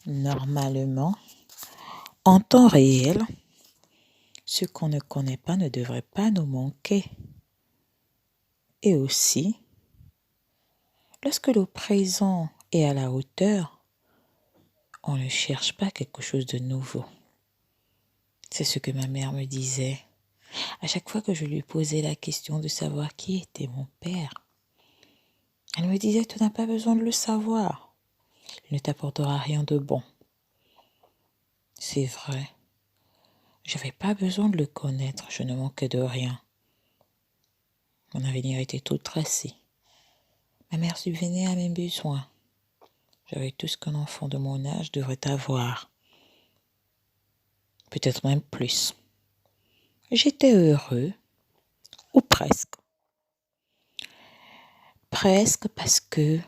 Normalement, en temps réel, ce qu'on ne connaît pas ne devrait pas nous manquer. Et aussi, lorsque le présent est à la hauteur, on ne cherche pas quelque chose de nouveau. C'est ce que ma mère me disait. À chaque fois que je lui posais la question de savoir qui était mon père, elle me disait: tu n'as pas besoin de le savoir. Il ne t'apportera rien de bon. C'est vrai. Je n'avais pas besoin de le connaître, je ne manquais de rien. Mon avenir était tout tracé. Ma mère subvenait à mes besoins. J'avais tout ce qu'un enfant de mon âge devrait avoir. Peut-être même plus. J'étais heureux, ou presque. Presque parce que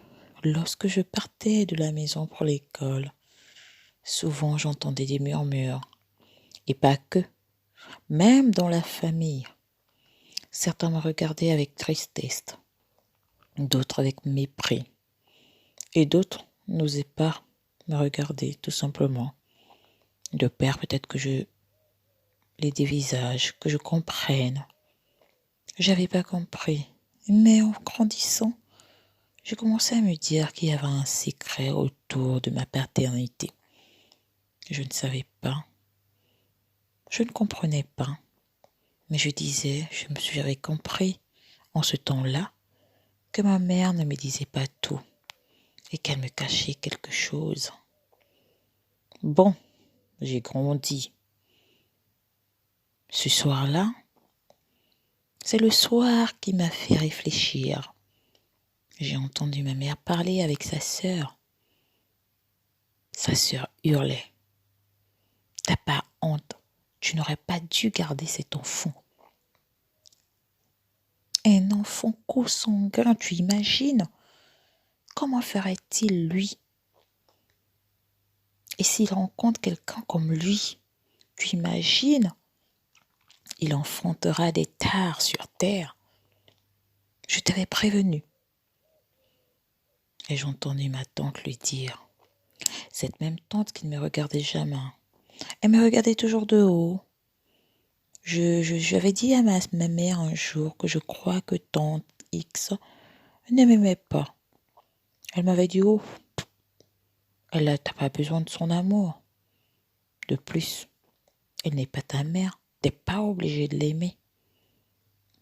lorsque je partais de la maison pour l'école, souvent j'entendais des murmures. Et pas que, même dans la famille. Certains me regardaient avec tristesse, d'autres avec mépris. Et d'autres n'osaient pas me regarder, tout simplement. De peur peut-être que je les dévisage, que je comprenne. J'avais pas compris. Mais en grandissant, j'ai commencé à me dire qu'il y avait un secret autour de ma paternité. Je ne savais pas. Je ne comprenais pas. Mais je disais, j'avais compris en ce temps-là que ma mère ne me disait pas tout et qu'elle me cachait quelque chose. Bon, j'ai grandi. Ce soir-là, c'est le soir qui m'a fait réfléchir. J'ai entendu ma mère parler avec sa sœur. Sa sœur hurlait. T'as pas honte, tu n'aurais pas dû garder cet enfant. Un enfant consanguin, tu imagines? Comment ferait-il lui? Et s'il rencontre quelqu'un comme lui, tu imagines? Il enfantera des tares sur terre. Je t'avais prévenu. Et j'entendis ma tante lui dire. Cette même tante qui ne me regardait jamais. Elle me regardait toujours de haut. J'avais dit à ma mère un jour que je crois que tante X ne m'aimait pas. Elle m'avait dit: oh, t'as pas besoin de son amour. De plus, elle n'est pas ta mère. T'es pas obligé de l'aimer,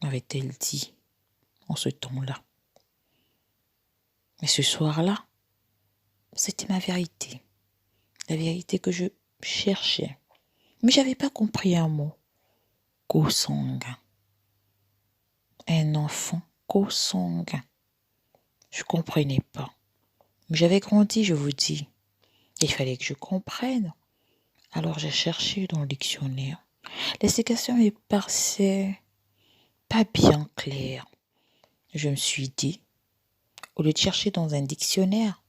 m'avait-elle dit en ce temps-là. Mais ce soir-là, c'était ma vérité. La vérité que je cherchais. Mais j'avais pas compris un mot. Consanguin. Un enfant consanguin. Je comprenais pas. Mais j'avais grandi, je vous dis. Il fallait que je comprenne. Alors j'ai cherché dans le dictionnaire. L'explication me paraissait pas bien claire. Je me suis dit, au lieu de chercher dans un dictionnaire,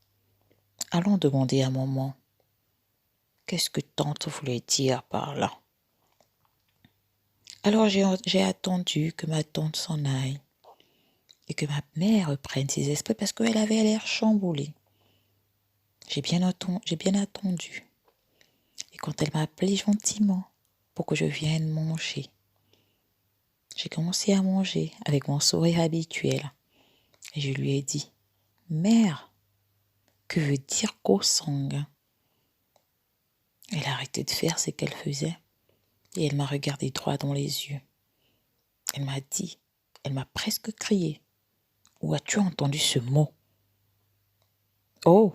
allons demander à maman. Qu'est-ce que tante voulait dire par là? Alors j'ai attendu que ma tante s'en aille et que ma mère reprenne ses esprits parce qu'elle avait l'air chamboulée. J'ai bien attendu. Et quand elle m'a appelé gentiment pour que je vienne manger, j'ai commencé à manger avec mon sourire habituel. Et je lui ai dit: mère, que veut dire consanguin? Elle a arrêté de faire ce qu'elle faisait et elle m'a regardé droit dans les yeux. Elle m'a presque crié: où as-tu entendu ce mot? Oh,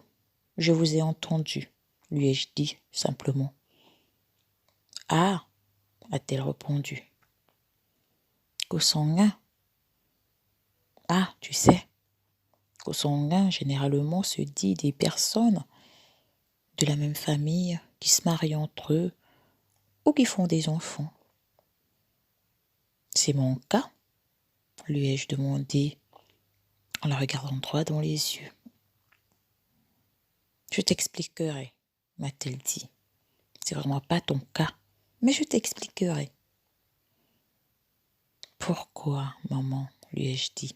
je vous ai entendu, lui ai-je dit simplement. Ah, a-t-elle répondu. Consanguin. Ah, tu sais, consanguin généralement se dit des personnes de la même famille qui se marient entre eux ou qui font des enfants. C'est mon cas, lui ai-je demandé en la regardant droit dans les yeux. Je t'expliquerai, m'a-t-elle dit. C'est vraiment pas ton cas, mais je t'expliquerai. Pourquoi, maman, lui ai-je dit.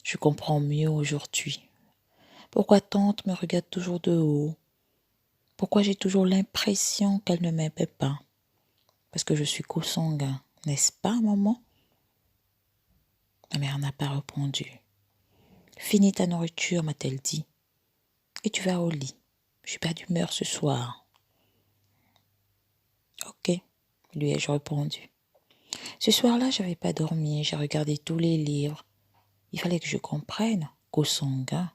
Je comprends mieux aujourd'hui. Pourquoi tante me regarde toujours de haut? Pourquoi j'ai toujours l'impression qu'elle ne m'aimait pas? Parce que je suis consanguin, n'est-ce pas, maman? Ma mère n'a pas répondu. Finis ta nourriture, m'a-t-elle dit, et tu vas au lit. Je suis pas d'humeur ce soir. Ok, lui ai-je répondu. Ce soir-là, j'avais pas dormi, j'ai regardé tous les livres. Il fallait que je comprenne qu'au sanguin.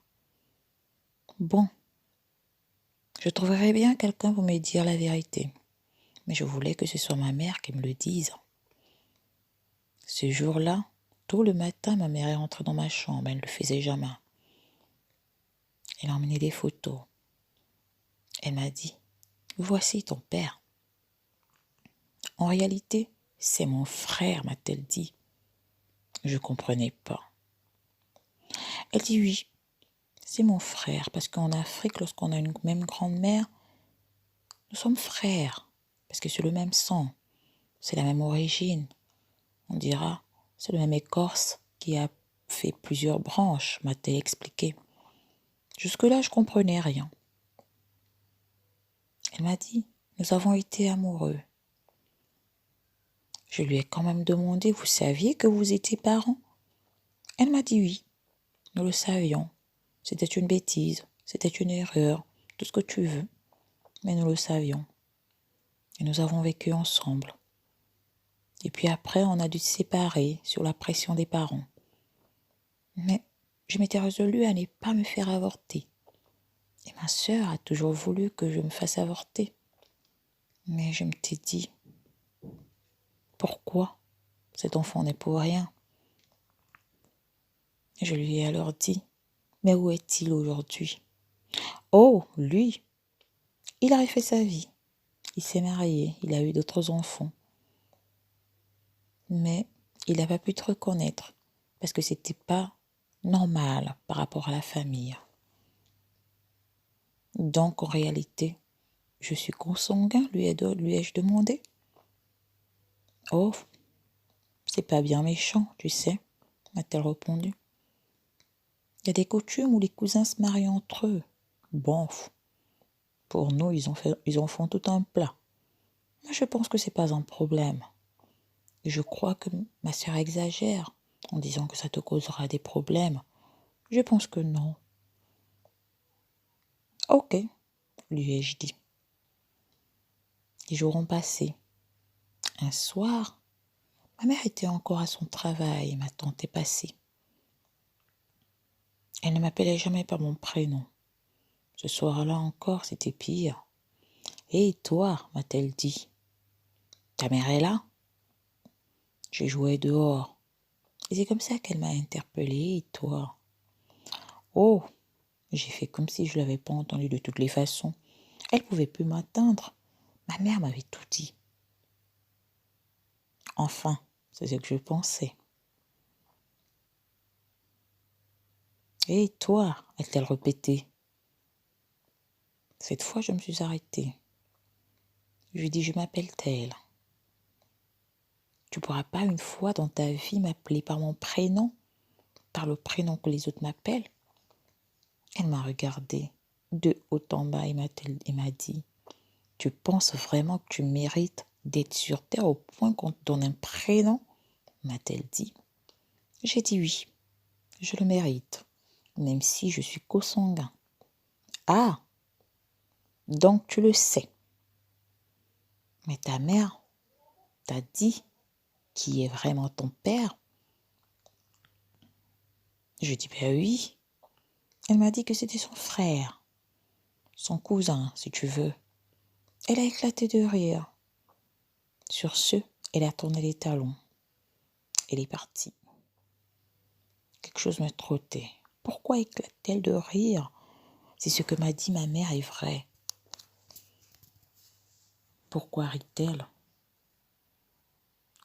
Bon, je trouverais bien quelqu'un pour me dire la vérité, mais je voulais que ce soit ma mère qui me le dise. Ce jour-là, tôt le matin, ma mère est rentrée dans ma chambre, elle ne le faisait jamais. Elle a emmené des photos. Elle m'a dit, voici ton père. En réalité, c'est mon frère, m'a-t-elle dit. Je ne comprenais pas. Elle dit oui, c'est mon frère, parce qu'en Afrique, lorsqu'on a une même grand-mère, nous sommes frères, parce que c'est le même sang, c'est la même origine. On dira, c'est le même écorce qui a fait plusieurs branches, m'a-t-elle expliqué. Jusque-là, je comprenais rien. Elle m'a dit, nous avons été amoureux. Je lui ai quand même demandé, vous saviez que vous étiez parents? Elle m'a dit oui, nous le savions. C'était une bêtise, c'était une erreur, tout ce que tu veux. Mais nous le savions. Et nous avons vécu ensemble. Et puis après, on a dû se séparer sur la pression des parents. Mais je m'étais résolue à ne pas me faire avorter. Et ma sœur a toujours voulu que je me fasse avorter. Mais je m'étais dit, pourquoi? Cet enfant n'est pour rien. Je lui ai alors dit, mais où est-il aujourd'hui? Oh, lui, il a refait sa vie. Il s'est marié, il a eu d'autres enfants. Mais il n'a pas pu te reconnaître parce que c'était pas normal par rapport à la famille. Donc en réalité, je suis consanguin, lui ai-je demandé. Oh, c'est pas bien méchant, tu sais, m'a-t-elle répondu. Il y a des coutumes où les cousins se marient entre eux. Bon, pour nous, ils en font tout un plat. Mais je pense que c'est pas un problème. Et je crois que ma sœur exagère en disant que ça te causera des problèmes. Je pense que non. Ok, lui ai-je dit. Les jours ont passé. Un soir, ma mère était encore à son travail et ma tante est passée. Elle ne m'appelait jamais par mon prénom. Ce soir-là encore, c'était pire. Hé, toi, m'a-t-elle dit. Ta mère est là? J'ai joué dehors. Et c'est comme ça qu'elle m'a interpellée. Et toi? Oh, j'ai fait comme si je l'avais pas entendu de toutes les façons. Elle pouvait plus m'atteindre. Ma mère m'avait tout dit. Enfin, c'est ce que je pensais. Et toi, a-t-elle répété. Cette fois, je me suis arrêtée. Je lui ai dit, je m'appelle Telle. Tu pourras pas une fois dans ta vie m'appeler par mon prénom, par le prénom que les autres m'appellent? Elle m'a regardée de haut en bas et m'a dit, tu penses vraiment que tu mérites d'être sur terre au point qu'on te donne un prénom? M'a-t-elle dit. J'ai dit oui, je le mérite, même si je suis consanguin. Ah, donc tu le sais. Mais ta mère t'a dit qui est vraiment ton père? Je dis ben oui. Elle m'a dit que c'était son frère, son cousin, si tu veux. Elle a éclaté de rire. Sur ce, elle a tourné les talons. Elle est partie. Quelque chose me trottait. Pourquoi éclate-t-elle de rire si ce que m'a dit ma mère est vrai? Pourquoi rit-elle?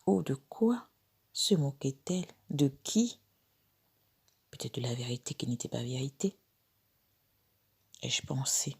Oh, de quoi se moquait-elle? De qui? Peut-être de la vérité qui n'était pas vérité. Ai-je pensé.